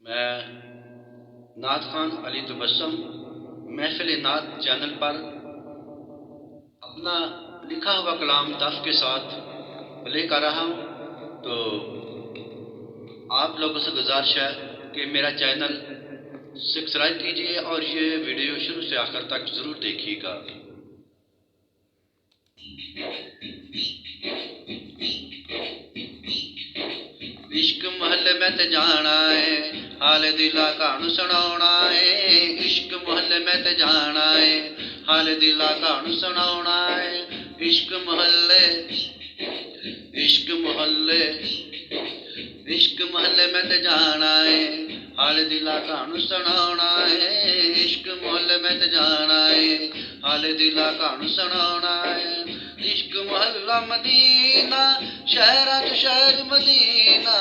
मैं नात खान अली तबस्सुम महफिल नात चैनल पर अपना लिखा हुआ कलाम दफ के साथ प्ले कर रहा हूँ। तो आप लोगों से गुजारिश है कि मेरा चैनल सब्सक्राइब कीजिए और ये वीडियो शुरू से आखिर तक ज़रूर देखिएगा। इश्क महल में ते जाना है, हाल दिला कहानू सुनाना है। इश्क महल में ते जाना है, हाल दिला कहानू सुनाना है। इश्क महल्ले इश्क महल्ले इश्क महल में ते जाना है, हाल दिला कहानू सुनाना है। इश्क महल में ते जाना है, हाल दिला कहानू सुनाना है। इश्क महल्ला मदीना, शहरा च शहर मदीना,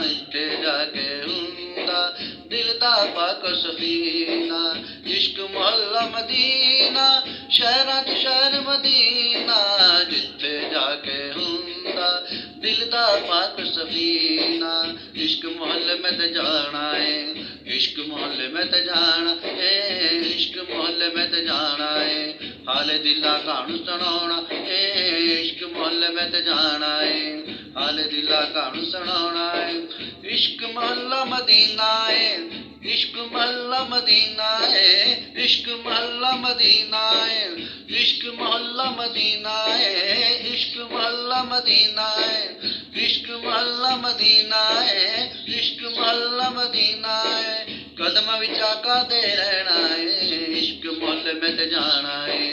इत्थे जाके हुंदा दिल दा पाक सफीना। इश्क महल्ला मदीना, शहरा च शहर मदीना, जिथे जाके हुंदा दिल दा पाक सफीना। इश्क महल में ते जाना है, इश्क महल में ते जाना है। इश्क महल में ते जाना है, हाल दिला कहानू सुनाना है। इश्क महल में ते जाना है, हाल दिला कहानू सुनाना है। इश्क महल्ला मदीना है, इश्क महल्ला मदीना है। इश्क महल्ला मदीना है, इश्क महल्ला मदीना है। इश्क महल्ला मदीना है, इश्क महल्ला मदीना है। इश्क महल्ला मदीना है, कदम विच आका दे रहना है। इश्क महल में ते जाना है,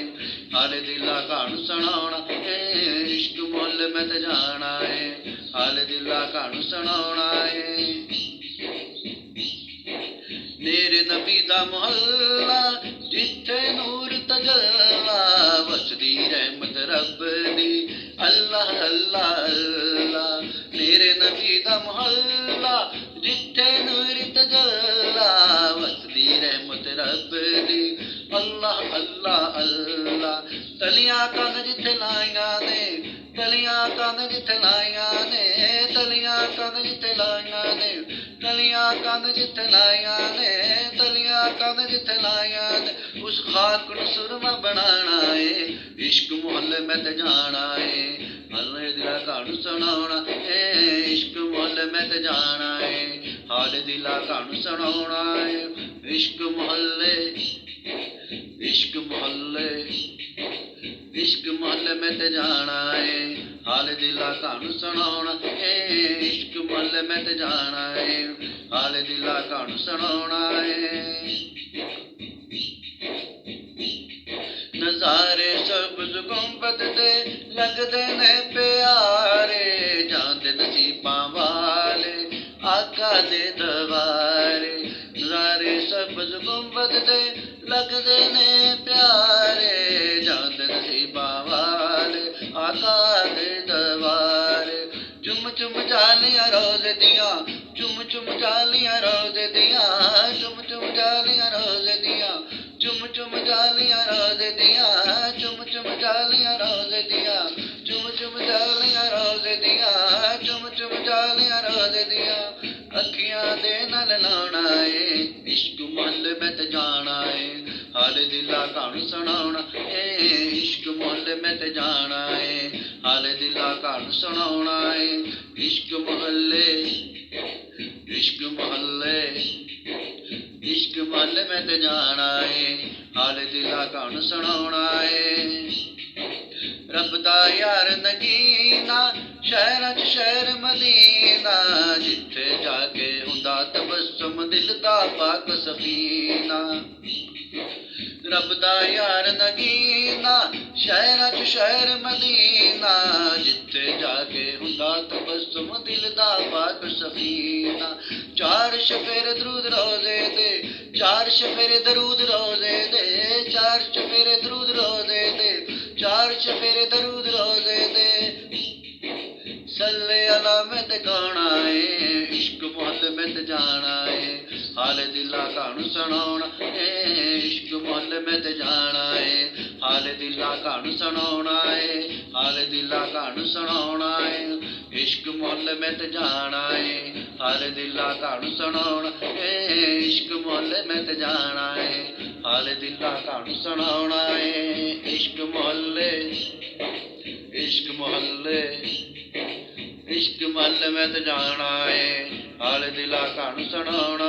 हाल दिला कहानू सुनाना है। इश्क महल में ते जाना है, हाल दिला कहानू सुनाना है। मेरे नबी दा मोहल्ला, जिथे नूर तजल्ला, वसदी रहमत रब दी अल्लाह अल्लाह अल्लाह। मेरे नबी दा मोहल्ला, जिथे नूर तजल्ला, वसदी रहमत रब दी अल्लाह अल्लाह अल्लाह। तलियां कंन जिथे लाइयां ने, तलियां कंन जिथे लाइयां ने, तलियां कंन जिथे लाइयां ने, तलियां कंन जिथे लाइयां ने, तलियां कंन जिथे लाइयां ने, उस खाक नू सुरमा बनाना है। इश्क महल में ते जाना है, हाल दिला कहानू सुनाना है। इश्क महल में ते जाना है, हाल दिला कहानू सुनाना है। इश्क महल्ले इश्क महल्ले इश्क महल में ते जाना है, हाल दिला कहानू सुनाना है। इश्क महल में ते जाना है, हाल दिला कहानू सुनाना है। नज़ारे सबज़ गुंबद दे लगदे ने प्यारे, जांदे नसीबां वाले आका दे दवारे। नज़ारे सबज़ गुंबद दे लगदे ने प्यारे, जांदे नसीबां वाले आका दे दवारे। चुम चुम जालियां रोज़ दियां, चुम चुम जालियां रोज़ दियां, चुम चुम जालियां रोज़ दियां, चुम चुम जालियां रोज़ दियां, चुम चुम जालियां रोज़ दियां, चुम चुम जालियां रोज़ दियां, चुम चुम जालियां रोज़ दियां। अखियां दे नाल लाना है, इश्क महल में ते जाना है, हाल दिला कहानू सुनाना है। इश्क महल में ते जाना है, हाल दिला कहानू सुनाना है। इश्क महल्ले इश्क महल्ले इश्क महल में ते जाना है, हाल दिला कहानू सुनाना है। रब दा यार नगीना, शहरा च शहर मदीना, जिथे जाके हुंदा तबस्सुम दिल दा पाक सफीना। रब दा यार नगीना, शहरा च शहर मदीना, जिथे जाके हुंदा तबस्सुम दिल दा पाक सफीना। चार शफेरे दरूद रोज़े दे, चार शफेरे दरूद रोज़े दे, चार शफेरे दरूद रोज़े दे, चार शफेरे दरूद रोज़े दे। सल्ले अला में ते गाना है, इश्क महल में ते जाना है, हाल दिला कहानू सुनाना है। इश्क महल में ते जाना है, ਹਾਲ ਦਿਲਾ ਕਹਾਣੀ ਸੁਣਾਉਣਾ ਏ, ਹਾਲ ਦਿਲਾ ਕਹਾਣੀ ਸੁਣਾਉਣਾ ਏ, ਇਸ਼ਕ ਮੁੱਲ ਮਿਟ ਜਾਣਾ ਏ, ਹਾਲ ਦਿਲਾ ਕਹਾਣੀ ਸੁਣਾਉਣਾ ਏ, ਇਸ਼ਕ ਮੁੱਲ ਮਿਟ ਜਾਣਾ ਏ, ਹਾਲ ਦਿਲਾ ਕਹਾਣੀ ਸੁਣਾਉਣਾ ਏ, ਇਸ਼ਕ ਮੁਹੱਲੇ ਇਸ਼ਕ ਮੁਹੱਲੇ ਇਸ਼ਕ ਮੁੱਲ ਮਿਟ ਜਾਣਾ ਏ, ਹਾਲ ਦਿਲਾ ਕਹਾਣੀ ਸੁਣਾਉਣਾ